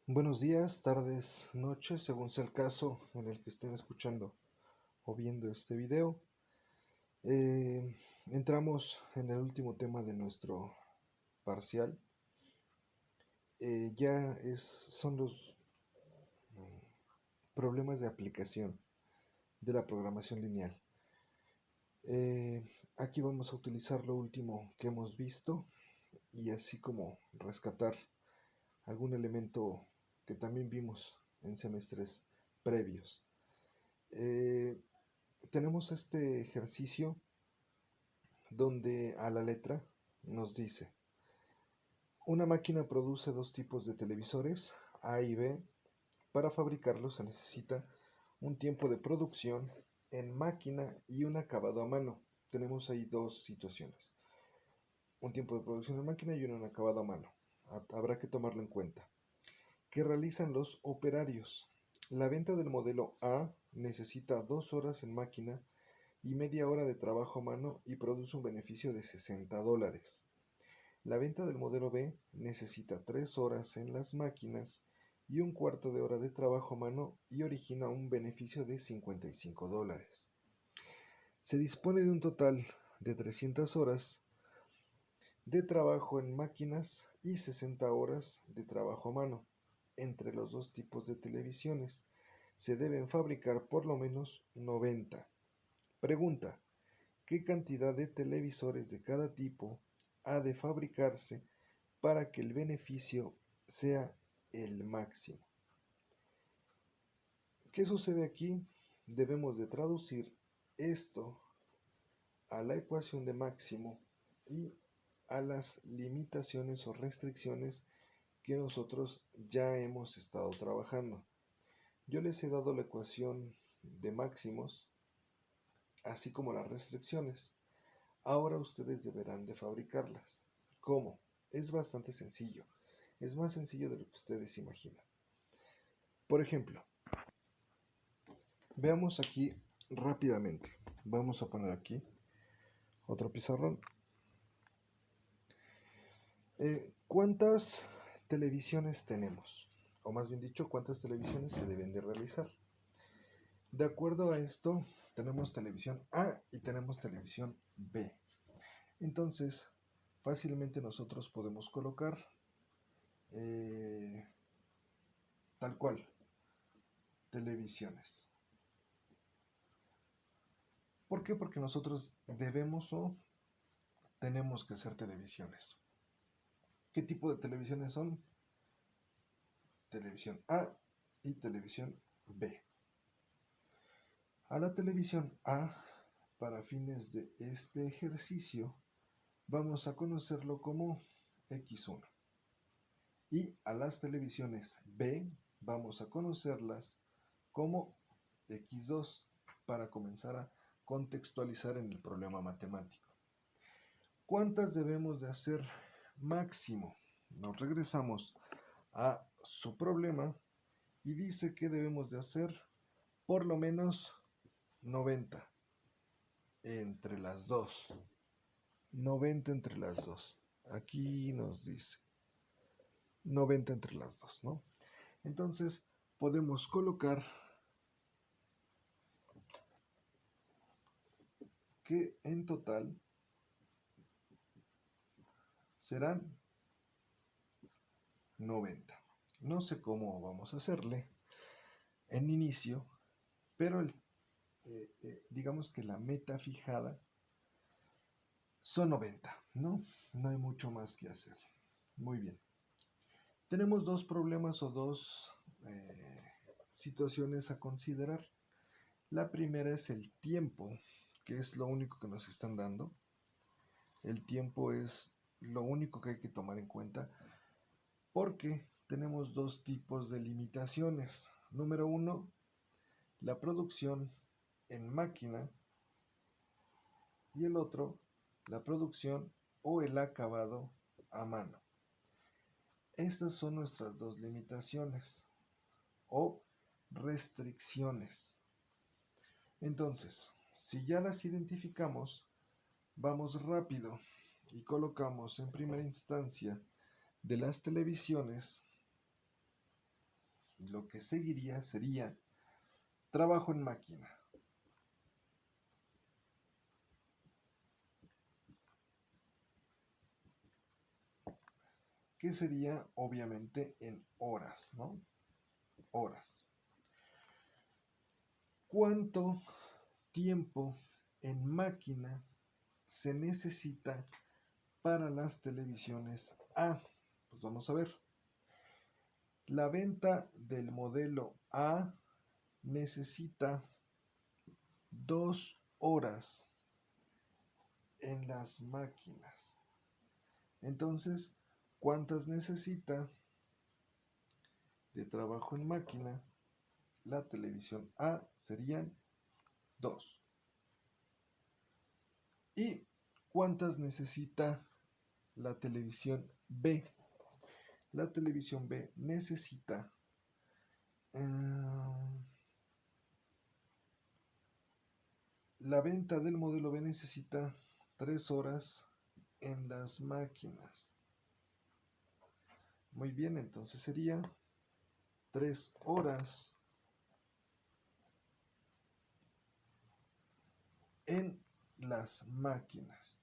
Buenos días, tardes, noches, según sea el caso en el que estén escuchando o viendo este video. Entramos en el último tema de nuestro parcial. Son los problemas de aplicación de la programación lineal. Aquí vamos a utilizar lo último que hemos visto y así como rescatar algún elemento que también vimos en semestres previos. Tenemos este ejercicio donde a la letra nos dice: una máquina produce dos tipos de televisores, A y B. Para fabricarlos se necesita un tiempo de producción en máquina y un acabado a mano. Tenemos ahí dos situaciones: un tiempo de producción en máquina y un acabado a mano. Habrá que tomarlo en cuenta. ¿Qué realizan los operarios? La venta del modelo A necesita 2 horas en máquina y media hora de trabajo a mano y produce un beneficio de $60. La venta del modelo B necesita 3 horas en las máquinas y un cuarto de hora de trabajo a mano y origina un beneficio de $55. Se dispone de un total de 300 horas de trabajo en máquinas y 60 horas de trabajo a mano. Entre los dos tipos de televisiones se deben fabricar por lo menos 90. Pregunta: ¿qué cantidad de televisores de cada tipo ha de fabricarse para que el beneficio sea el máximo? ¿Qué sucede aquí? Debemos de traducir esto a la ecuación de máximo y a las limitaciones o restricciones que nosotros ya hemos estado trabajando. Yo les he dado la ecuación de máximos, así como las restricciones. Ahora ustedes deberán de fabricarlas. ¿Cómo? Es bastante sencillo. Es más sencillo de lo que ustedes imaginan. Por ejemplo, veamos aquí rápidamente. Vamos a poner aquí otro pizarrón. ¿Cuántas televisiones tenemos? O más bien dicho, ¿cuántas televisiones se deben de realizar? De acuerdo a esto, tenemos televisión A y tenemos televisión B. Entonces, fácilmente nosotros podemos colocar tal cual, televisiones. ¿Por qué? Porque nosotros debemos o tenemos que hacer televisiones. ¿Qué tipo de televisiones son? Televisión A y televisión B. A la televisión A, para fines de este ejercicio, vamos a conocerlo como X1. Y a las televisiones B vamos a conocerlas como X2 para comenzar a contextualizar en el problema matemático. ¿Cuántas debemos de hacer máximo? Nos regresamos a su problema y dice que debemos de hacer por lo menos 90 entre las dos. 90 entre las dos. Aquí nos dice 90 entre las dos, ¿no? Entonces podemos colocar que en total serán 90. No sé cómo vamos a hacerle en inicio, pero digamos que la meta fijada son 90, ¿no? No hay mucho más que hacer. Muy bien. Tenemos dos problemas o dos situaciones a considerar. La primera es el tiempo, que es lo único que nos están dando. El tiempo es lo único que hay que tomar en cuenta porque tenemos dos tipos de limitaciones. Número uno, la producción en máquina, y el otro, la producción o el acabado a mano. Estas son nuestras dos limitaciones o restricciones. Entonces, si ya las identificamos, vamos rápido y colocamos en primera instancia de las televisiones Lo que seguiría sería trabajo en máquina. Que sería obviamente en horas, ¿no? Horas. ¿Cuánto tiempo en máquina se necesita para las televisiones A? Pues vamos a ver. La venta del modelo A necesita 2 horas en las máquinas. Entonces, ¿cuántas necesita de trabajo en máquina la televisión A? Serían 2. ¿Y cuántas necesita la televisión B? La televisión B necesita la venta del modelo B necesita 3 horas en las máquinas. Muy bien, entonces sería 3 horas en las máquinas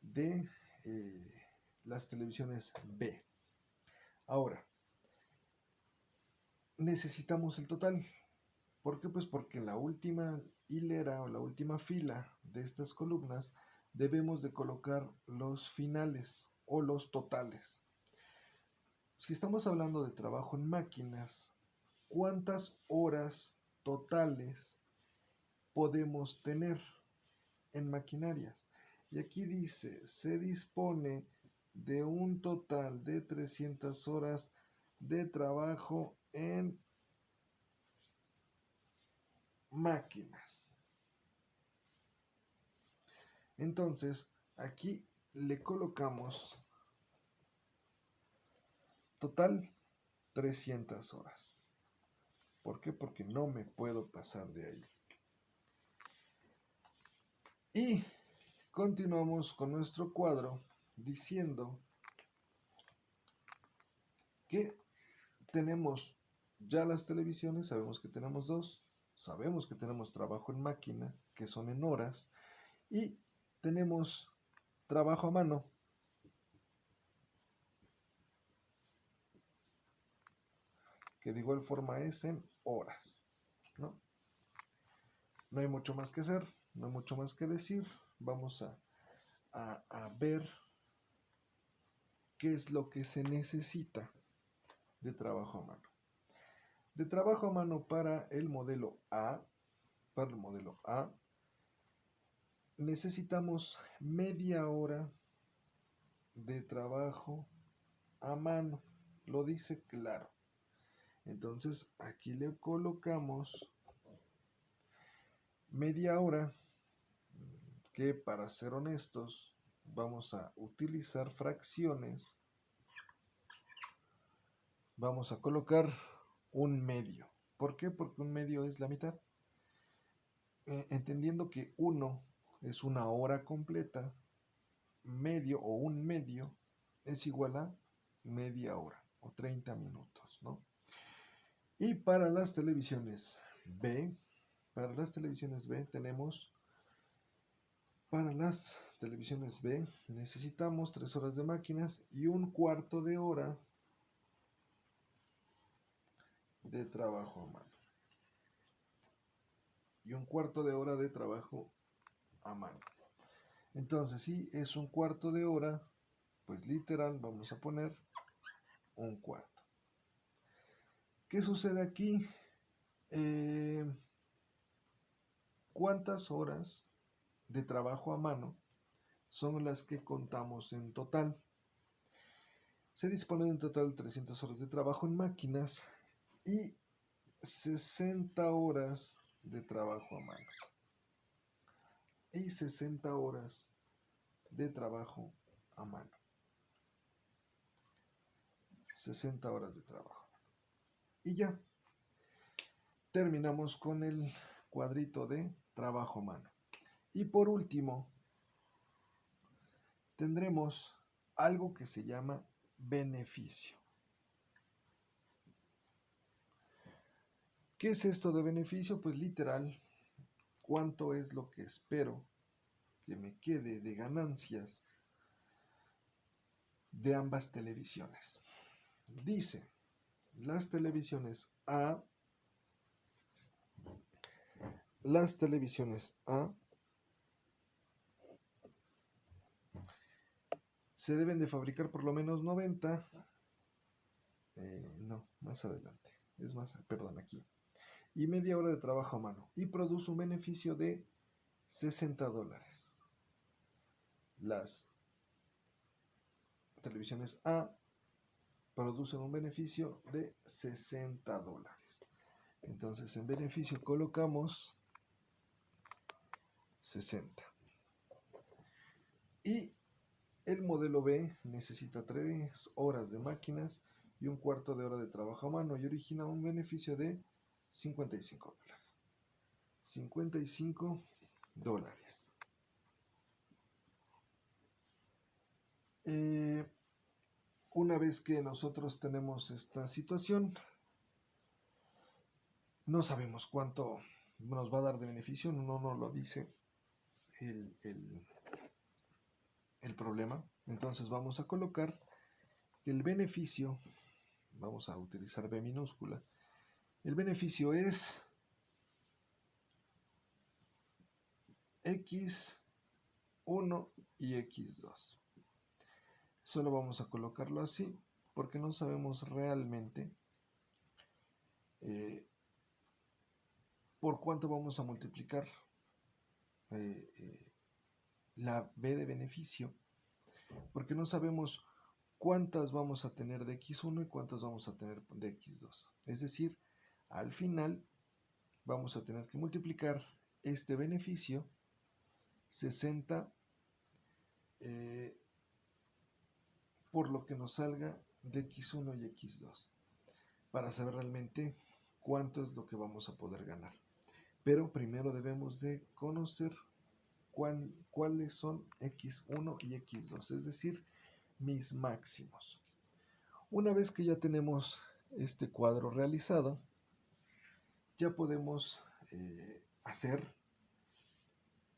de las televisiones B. Ahora, necesitamos el total. ¿Por qué? Pues porque en la última hilera o la última fila de estas columnas debemos de colocar los finales o los totales. Si estamos hablando de trabajo en máquinas, ¿cuántas horas totales podemos tener en maquinarias? Y aquí dice, se dispone de un total de 300 horas de trabajo en máquinas. Entonces, aquí le colocamos total 300 horas. ¿Por qué? Porque no me puedo pasar de ahí. Y continuamos con nuestro cuadro diciendo que tenemos ya las televisiones, sabemos que tenemos 2, sabemos que tenemos trabajo en máquina, que son en horas, y tenemos trabajo a mano, que de igual forma es en horas, ¿no? No hay mucho más que hacer, no hay mucho más que decir. Vamos a ver qué es lo que se necesita de trabajo a mano. De trabajo a mano para el modelo A, necesitamos media hora de trabajo a mano. Lo dice claro. Entonces aquí le colocamos media hora, que para ser honestos vamos a utilizar fracciones. Vamos a colocar un medio. ¿Por qué? Porque un medio es la mitad. Entendiendo que 1 es una hora completa, medio o un medio es igual a media hora o 30 minutos, ¿no? Y para las televisiones B, necesitamos 3 horas de máquinas y un cuarto de hora de trabajo a mano. Entonces, si es un cuarto de hora, pues literal vamos a poner un cuarto. ¿Qué sucede aquí? ¿Cuántas horas de trabajo a mano son las que contamos en total? Se dispone de un total de 300 horas de trabajo en máquinas y 60 horas de trabajo a mano. 60 horas de trabajo. Y ya, terminamos con el cuadrito de trabajo a mano. Y por último, tendremos algo que se llama beneficio. ¿Qué es esto de beneficio? Pues literal, ¿cuánto es lo que espero que me quede de ganancias de ambas televisiones? Dice, las televisiones A se deben de fabricar por lo menos 90, no, más adelante, es más, perdón, aquí, y media hora de trabajo a mano, y produce un beneficio de $60. Las televisiones A producen un beneficio de $60. Entonces en beneficio colocamos 60. Y el modelo B necesita 3 horas de máquinas y un cuarto de hora de trabajo a mano y origina un beneficio de $55. $55. Una vez que nosotros tenemos esta situación, no sabemos cuánto nos va a dar de beneficio, no nos lo dice el problema. Entonces vamos a colocar que el beneficio, vamos a utilizar B minúscula, el beneficio es X1 y X2. Solo vamos a colocarlo así porque no sabemos realmente por cuánto vamos a multiplicar la B de beneficio, porque no sabemos cuántas vamos a tener de X1 y cuántas vamos a tener de X2. Es decir, al final vamos a tener que multiplicar este beneficio 60 por lo que nos salga de X1 y X2 para saber realmente cuánto es lo que vamos a poder ganar. Pero primero debemos de conocer cuáles son X1 y X2, es decir, mis máximos. Una vez que ya tenemos este cuadro realizado, ya podemos hacer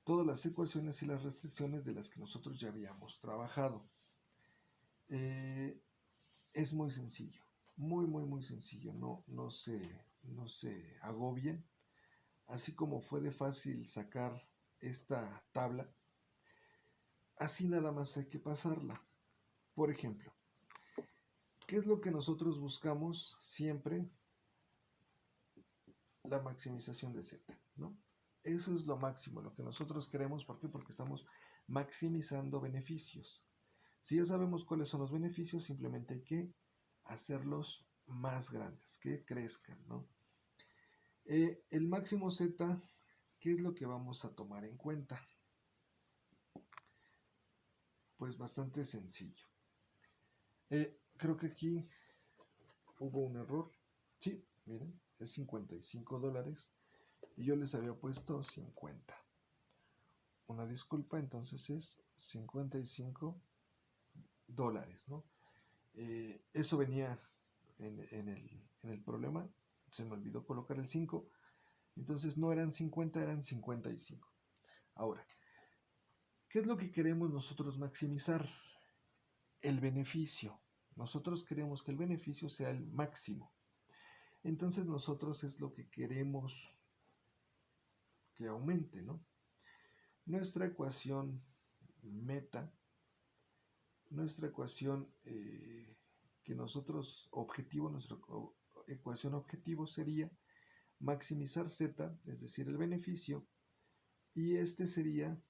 todas las ecuaciones y las restricciones de las que nosotros ya habíamos trabajado. Es muy sencillo, muy sencillo, no se agobien. Así como fue de fácil sacar esta tabla, así nada más hay que pasarla. Por ejemplo, ¿qué es lo que nosotros buscamos siempre? La maximización de Z, ¿no? Eso es lo máximo, lo que nosotros queremos. ¿Por qué? Porque estamos maximizando beneficios. Si ya sabemos cuáles son los beneficios, simplemente hay que hacerlos más grandes, que crezcan, ¿no? El máximo Z, ¿qué es lo que vamos a tomar en cuenta? Pues bastante sencillo. Creo que aquí hubo un error. Sí, miren, es $55 y yo les había puesto 50. Una disculpa, entonces es $55, ¿no? Eso venía en el problema. Se me olvidó colocar el 5. Entonces no eran 50, eran 55. Ahora, ¿qué es lo que queremos nosotros maximizar? El beneficio. Nosotros queremos que el beneficio sea el máximo. Entonces nosotros es lo que queremos que aumente, ¿no? Nuestra ecuación meta, nuestra ecuación que nosotros objetivo, nuestra ecuación objetivo sería maximizar Z, es decir, el beneficio, y este sería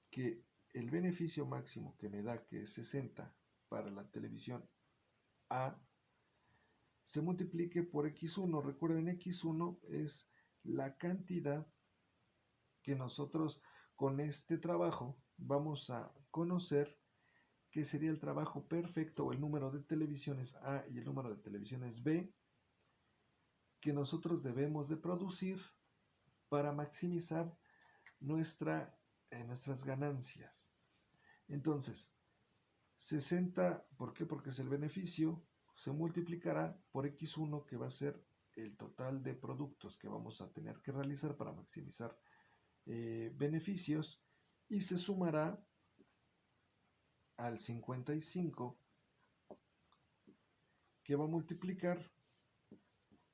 que el beneficio máximo que me da, que es 60 para la televisión A, se multiplique por X1. Recuerden, X1 es la cantidad que nosotros con este trabajo vamos a conocer que sería el trabajo perfecto o el número de televisiones A y el número de televisiones B que nosotros debemos de producir para maximizar nuestras ganancias. Entonces, 60, ¿por qué? Porque es el beneficio, se multiplicará por X1, que va a ser el total de productos que vamos a tener que realizar para maximizar beneficios y se sumará al 55 que va a multiplicar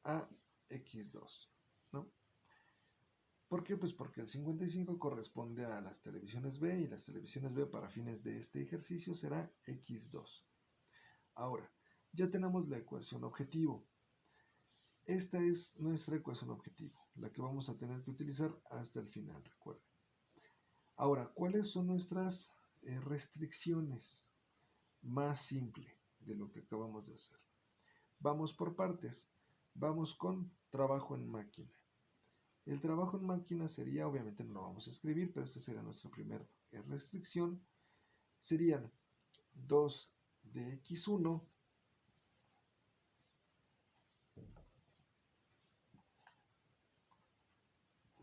a x2, ¿no? ¿Por qué? Pues porque el 55 corresponde a las televisiones B y las televisiones B para fines de este ejercicio será x2. Ahora, ya tenemos la ecuación objetivo. Esta es nuestra ecuación objetivo, la que vamos a tener que utilizar hasta el final, recuerden. Ahora, ¿cuáles son nuestras restricciones? Más simple de lo que acabamos de hacer. Vamos por partes. Vamos con trabajo en máquina. El trabajo en máquina sería, obviamente no lo vamos a escribir, pero esta sería nuestra primera restricción. Serían 2 de x1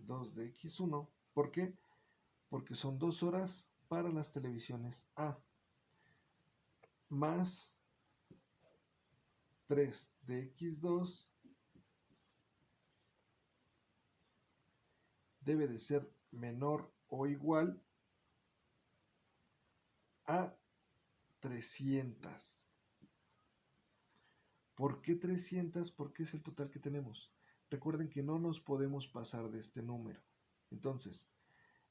2 de x1. ¿Por qué? Porque son 2 horas para las televisiones A, más 3 de x2 debe de ser menor o igual a 300. ¿Por qué 300? Porque es el total que tenemos. Recuerden que no nos podemos pasar de este número. Entonces,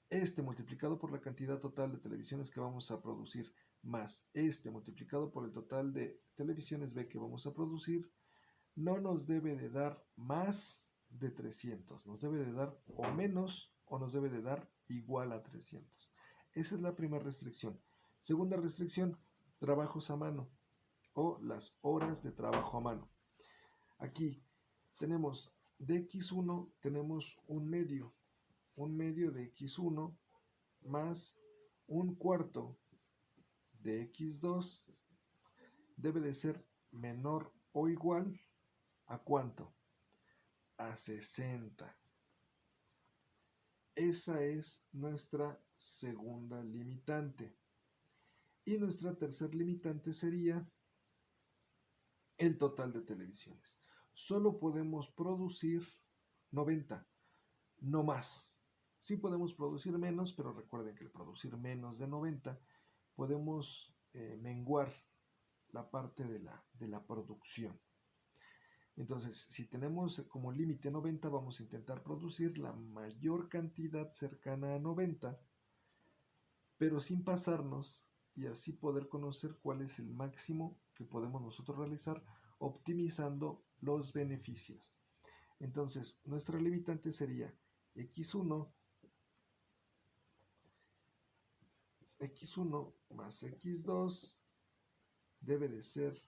este multiplicado por la cantidad total de televisiones que vamos a producir, más este multiplicado por el total de televisiones B que vamos a producir, no nos debe de dar más de 300. Nos debe de dar o menos o nos debe de dar igual a 300. Esa es la primera restricción. Segunda restricción, trabajos a mano o las horas de trabajo a mano. Aquí tenemos de x1, tenemos un medio de x1 más un cuarto de x2 debe de ser menor o igual a ¿cuánto? A 60. Esa es nuestra segunda limitante. Y nuestra tercera limitante sería el total de televisiones. Solo podemos producir 90, no más. Sí podemos producir menos, pero recuerden que al producir menos de 90 podemos menguar la parte de la producción. Entonces, si tenemos como límite 90, vamos a intentar producir la mayor cantidad cercana a 90, pero sin pasarnos y así poder conocer cuál es el máximo que podemos nosotros realizar optimizando los beneficios. Entonces, nuestra limitante sería x1 más x2 debe de ser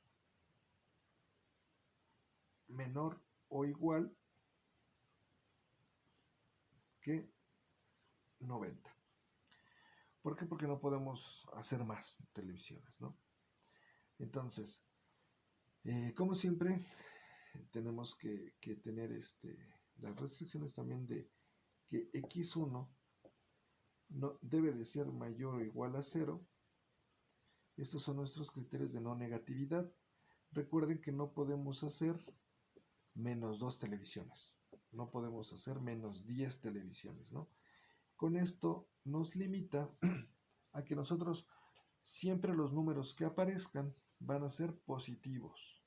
menor o igual que 90. ¿Por qué? Porque no podemos hacer más televisiones, ¿no? Entonces, como siempre, tenemos que tener las restricciones también de que x1 no, debe de ser mayor o igual a 0. Estos son nuestros criterios de no negatividad. Recuerden que no podemos hacer menos 2 televisiones. No podemos hacer menos 10 televisiones, ¿no? Con esto nos limita a que nosotros siempre los números que aparezcan van a ser positivos.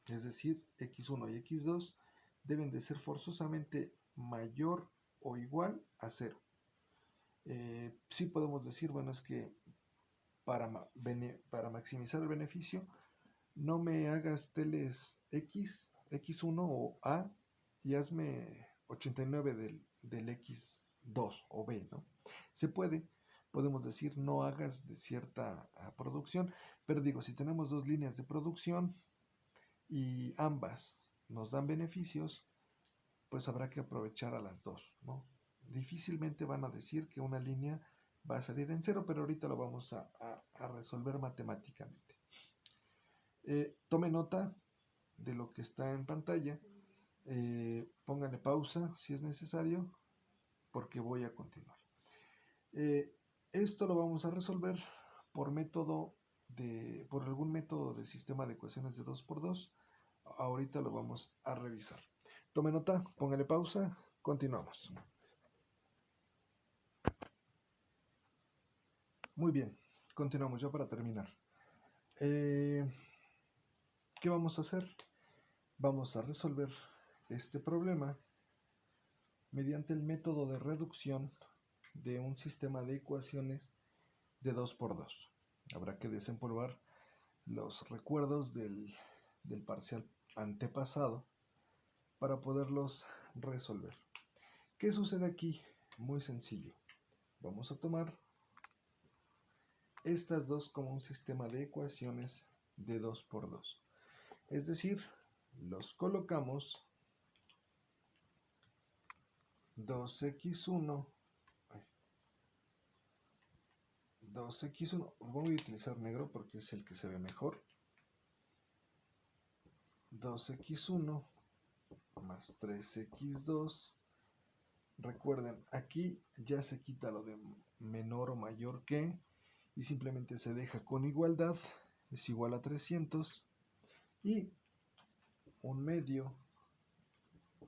Es decir, x1 y x2 deben de ser forzosamente mayor o igual a 0. Sí podemos decir, bueno, es que para maximizar el beneficio, no me hagas teles x1 o A y hazme 89 del x2 o B, ¿no? Se puede, podemos decir no hagas de cierta producción, pero digo, si tenemos dos líneas de producción y ambas nos dan beneficios, pues habrá que aprovechar a las dos, ¿no? Difícilmente van a decir que una línea va a salir en 0, pero ahorita lo vamos a resolver matemáticamente. Tome nota de lo que está en pantalla, pónganle pausa si es necesario, porque voy a continuar. Esto lo vamos a resolver por algún método de sistema de ecuaciones de 2×2 Ahorita lo vamos a revisar. Tome nota, póngale pausa, continuamos. Muy bien, continuamos ya para terminar. ¿Qué vamos a hacer? Vamos a resolver este problema mediante el método de reducción de un sistema de ecuaciones de 2×2. Habrá que desempolvar los recuerdos del parcial antepasado para poderlos resolver. ¿Qué sucede aquí? Muy sencillo. Vamos a tomar estas dos como un sistema de ecuaciones de 2×2. Es decir, los colocamos 2x1, voy a utilizar negro porque es el que se ve mejor. 2x1 más 3x2. Recuerden, aquí ya se quita lo de menor o mayor que y simplemente se deja con igualdad, es igual a 300, y 1/2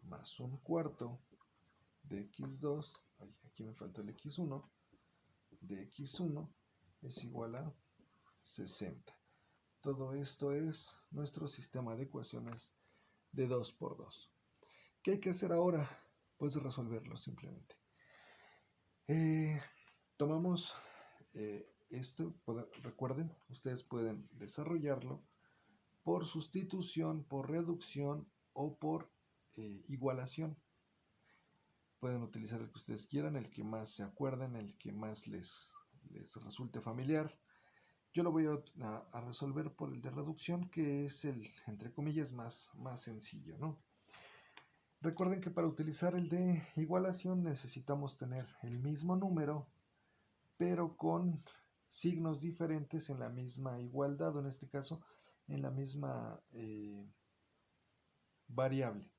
más 1/4 de x2, aquí me falta el x1, de x1 es igual a 60. Todo esto es nuestro sistema de ecuaciones de 2×2. ¿Qué hay que hacer ahora? Pues resolverlo simplemente. Tomamos esto, recuerden, ustedes pueden desarrollarlo por sustitución, por reducción o por igualación. Pueden utilizar el que ustedes quieran, el que más se acuerden, el que más les resulte familiar. Yo lo voy a resolver por el de reducción, que es el, entre comillas, más sencillo, ¿no? Recuerden que para utilizar el de igualación necesitamos tener el mismo número, pero con signos diferentes en la misma igualdad, o en este caso, en la misma variable.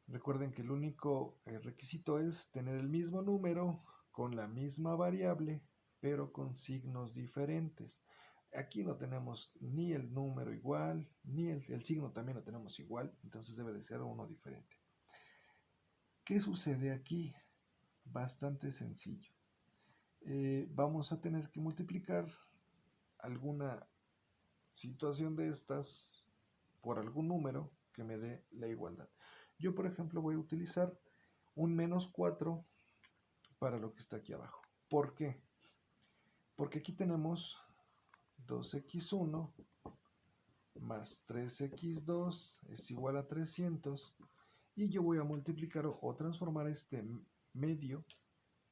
Recuerden que el único requisito es tener el mismo número con la misma variable, pero con signos diferentes. Aquí no tenemos ni el número igual, ni el signo también lo tenemos igual, entonces debe de ser uno diferente. ¿Qué sucede aquí? Bastante sencillo. Vamos a tener que multiplicar alguna situación de estas por algún número que me dé la igualdad. Yo, por ejemplo, voy a utilizar un -4 para lo que está aquí abajo. ¿Por qué? Porque aquí tenemos 2x1 más 3x2 es igual a 300, y yo voy a multiplicar o transformar este medio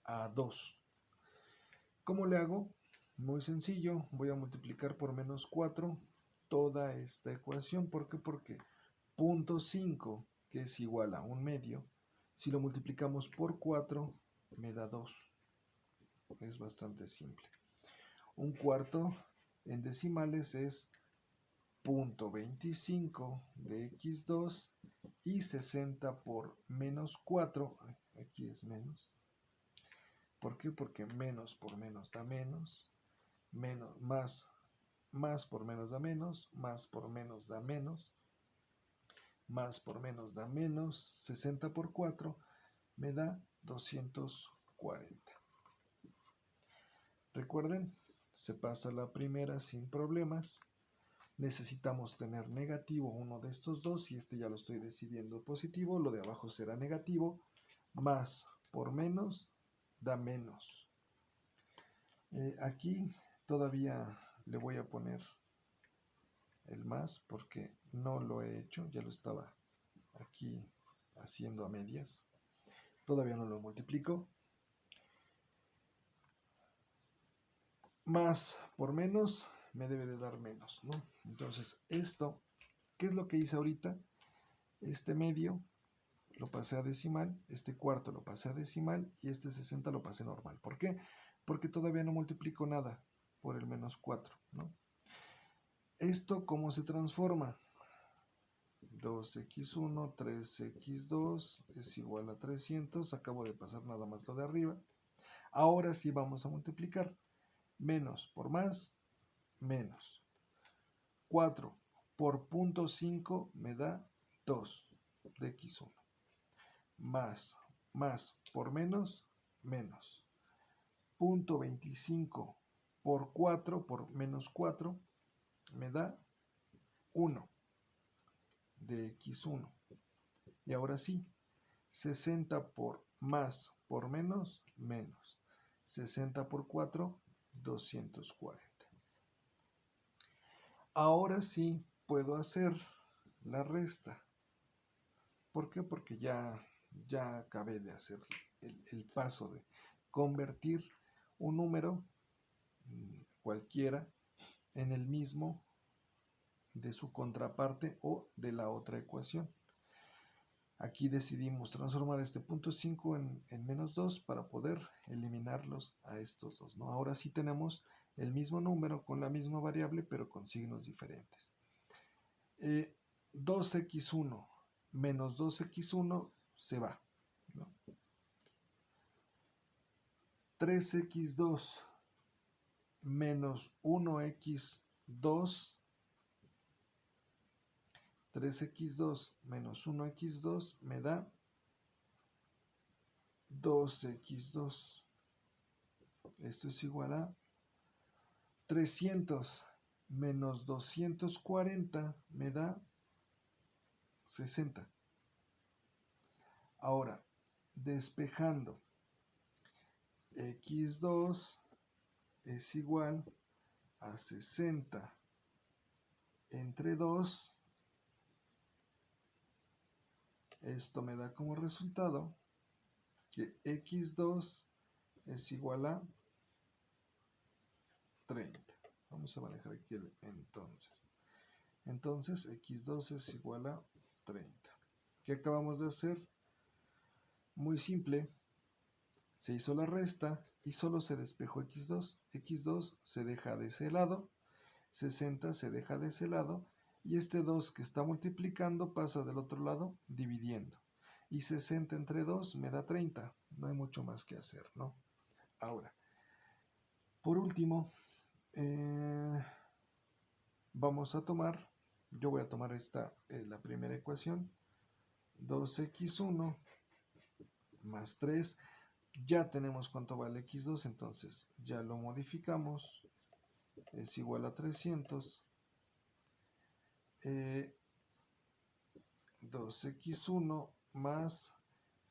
a 2. ¿Cómo le hago? Muy sencillo, voy a multiplicar por -4 toda esta ecuación. ¿Por qué? Porque 0.5, que es igual a 1/2, si lo multiplicamos por 4, me da 2. Es bastante simple. 1/4 en decimales es 0.25 de x2, y 60 por -4, aquí es menos. ¿Por qué? Porque menos por menos da menos, más por menos da menos, más por menos da menos, más por menos da menos, 60 por 4 me da 240. Recuerden, se pasa la primera sin problemas. Necesitamos tener negativo uno de estos dos, y este ya lo estoy decidiendo positivo, lo de abajo será negativo. Más por menos da menos. Aquí todavía le voy a poner el más porque no lo he hecho, ya lo estaba aquí haciendo a medias. Todavía no lo multiplico. Más por menos me debe de dar menos, ¿no? Entonces esto, ¿qué es lo que hice ahorita? Este medio lo pasé a decimal, este cuarto lo pasé a decimal, y este 60 lo pasé normal. ¿Por qué? Porque todavía no multiplico nada por el -4, ¿no? ¿Esto cómo se transforma? 2x1, 3x2 es igual a 300. Acabo de pasar nada más lo de arriba. Ahora sí vamos a multiplicar. Menos por más, menos. 4 por 0.5 me da 2 de x1. Más por menos, menos. 0.25 por 4, por menos 4, me da 1 de x1. Y ahora sí, 60 por más por menos, menos. 60 por 4, 240. Ahora sí puedo hacer la resta. ¿Por qué? Porque ya acabé de hacer el paso de convertir un número cualquiera en el mismo de su contraparte o de la otra ecuación. Aquí decidimos transformar este punto 5 en menos 2 para poder eliminarlos a estos dos, ¿no? Ahora sí tenemos el mismo número con la misma variable, pero con signos diferentes. 2x1 menos 2x1 se va, ¿no? 3x2 menos 1x2, 3x2 menos 1x2 me da 2x2. Esto es igual a 300 menos 240 me da 60. Ahora, despejando, x2 es igual a 60 entre 2. Esto me da como resultado que x2 es igual a 30. Vamos a manejar aquí el entonces. Entonces, x2 es igual a 30. ¿Qué acabamos de hacer? Muy simple. Se hizo la resta y solo se despejó x2. x2 se deja de ese lado, 60 se deja de ese lado, y este 2 que está multiplicando pasa del otro lado dividiendo. Y 60 entre 2 me da 30. No hay mucho más que hacer, ¿no? Ahora, por último, vamos a tomar, yo voy a tomar esta, la primera ecuación, 2x1 más 3. Ya tenemos cuánto vale x2, entonces ya lo modificamos. Es igual a 300. 2x1 más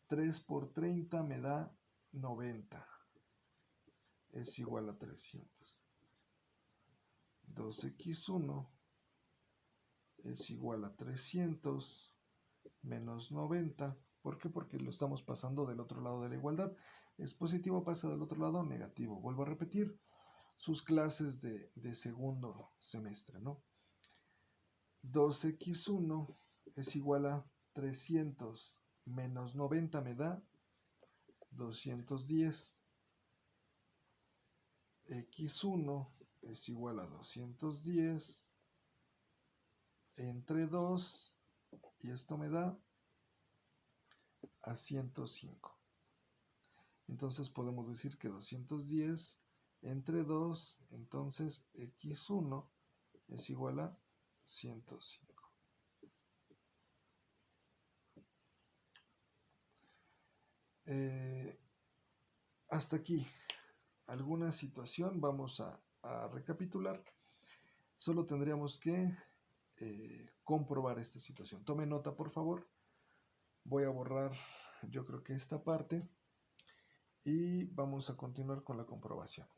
3 por 30 me da 90. Es igual a 300. 2x1 es igual a 300 menos 90. ¿Por qué? Porque lo estamos pasando del otro lado de la igualdad. Es positivo, pasa del otro lado, negativo. Vuelvo a repetir sus clases de segundo semestre, ¿no? 2x1 es igual a 300 menos 90 me da 210. x1 es igual a 210 entre 2, y esto me da a 105. Entonces podemos decir que 210 entre 2, entonces x1 es igual a 105. Hasta aquí. ¿Alguna situación? Vamos a recapitular. Solo tendríamos que comprobar esta situación. Tome nota, por favor. Voy a borrar, yo creo que esta parte, y vamos a continuar con la comprobación.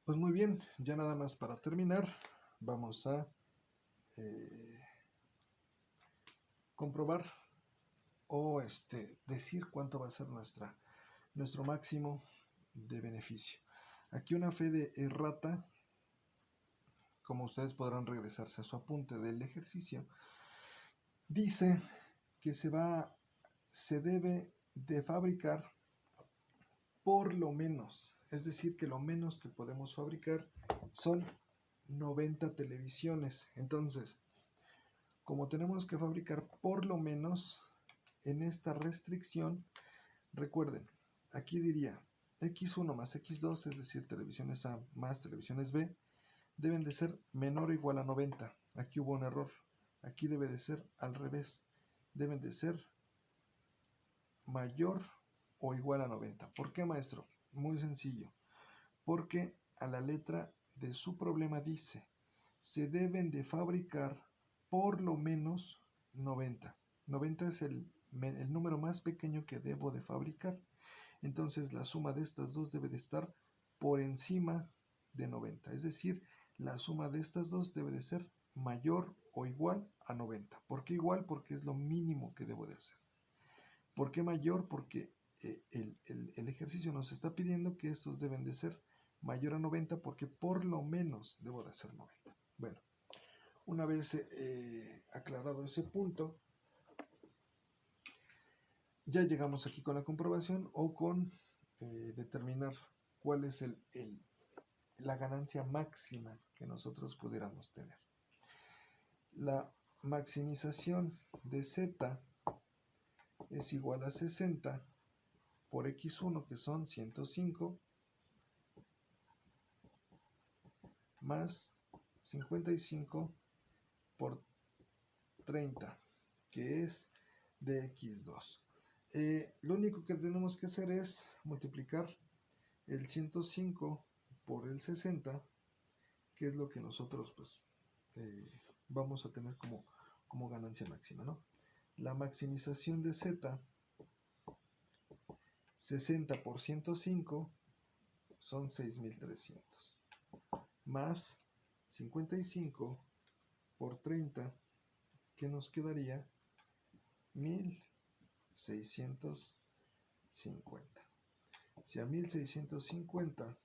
Pues muy bien, ya nada más para terminar, vamos a comprobar o decir cuánto va a ser nuestro máximo de beneficio. Aquí una fe de errata, como ustedes podrán regresarse a su apunte del ejercicio, dice que se debe de fabricar por lo menos, es decir, que lo menos que podemos fabricar son 90 televisiones. Entonces, como tenemos que fabricar por lo menos en esta restricción, recuerden, aquí diría x1 más x2, es decir, televisiones A más televisiones B, deben de ser menor o igual a 90. Aquí hubo un error. Aquí debe de ser al revés. Deben de ser mayor o igual a 90. ¿Por qué, maestro? Muy sencillo. Porque a la letra de su problema dice, se deben de fabricar por lo menos 90. 90 es el número más pequeño que debo de fabricar. Entonces la suma de estas dos debe de estar por encima de 90. Es decir, la suma de estas dos debe de ser mayor o igual a 90. ¿Por qué igual? Porque es lo mínimo que debo de hacer. ¿Por qué mayor? Porque el ejercicio nos está pidiendo que estos deben de ser mayor a 90 porque por lo menos debo de hacer 90. Bueno, una vez aclarado ese punto, ya llegamos aquí con la comprobación o con determinar cuál es la ganancia máxima que nosotros pudiéramos tener. La maximización de z es igual a 60 por x1, que son 105, más 55 por 30, que es de x2. Lo único que tenemos que hacer es multiplicar el 105 por el 60, que es lo que nosotros pues vamos a tener como ganancia máxima, ¿no? La maximización de z, 60 por 105 son 6300, más 55 por 30, que nos quedaría 1650. Si a 1650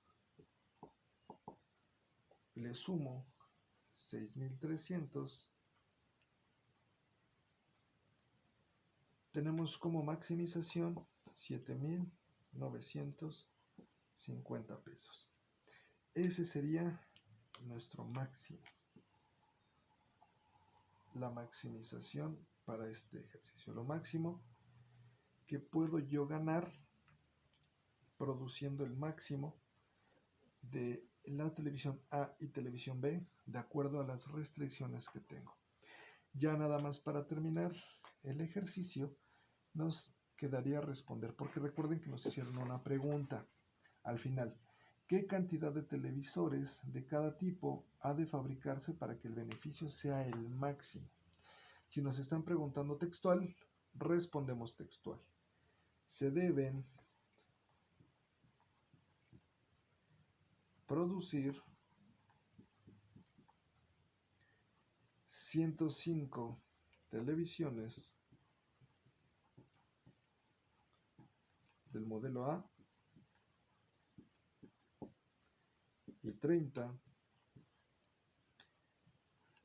le sumo 6300, tenemos como maximización 7950 pesos. Ese sería nuestro máximo. La maximización para este ejercicio. Lo máximo que puedo yo ganar produciendo el máximo de la televisión A y televisión B de acuerdo a las restricciones que tengo. Ya nada más para terminar el ejercicio nos quedaría responder, porque recuerden que nos hicieron una pregunta al final. ¿Qué cantidad de televisores de cada tipo ha de fabricarse para que el beneficio sea el máximo? Si nos están preguntando textual, respondemos textual. Se deben producir 105 televisiones del modelo A y 30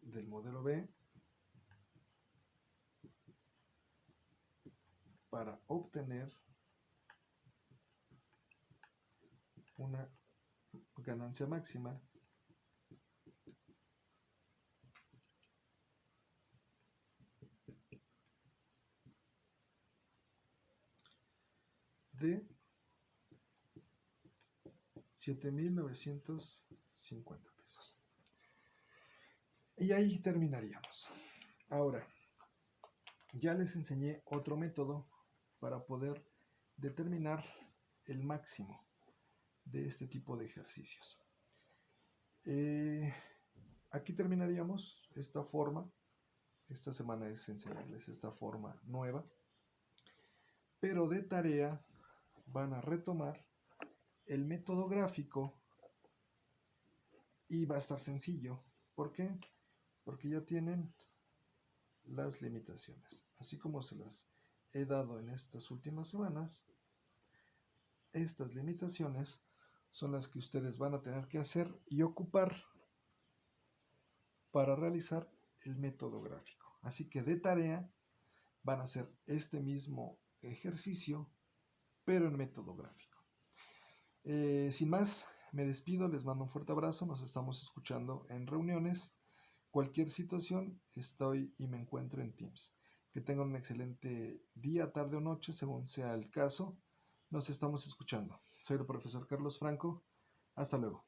del modelo B para obtener una ganancia máxima de 7,950 pesos. Y ahí terminaríamos. Ahora, ya les enseñé otro método para poder determinar el máximo de este tipo de ejercicios. Aquí terminaríamos esta forma. Esta semana es enseñarles esta forma nueva. Pero de tarea van a retomar el método gráfico y va a estar sencillo. ¿Por qué? Porque ya tienen las limitaciones. Así como se las he dado en estas últimas semanas, estas limitaciones son las que ustedes van a tener que hacer y ocupar para realizar el método gráfico. Así que de tarea van a hacer este mismo ejercicio, pero en método gráfico. Sin más, me despido, les mando un fuerte abrazo, nos estamos escuchando en reuniones. Cualquier situación, estoy y me encuentro en Teams. Que tengan un excelente día, tarde o noche, según sea el caso. Nos estamos escuchando. Soy el profesor Carlos Franco. Hasta luego.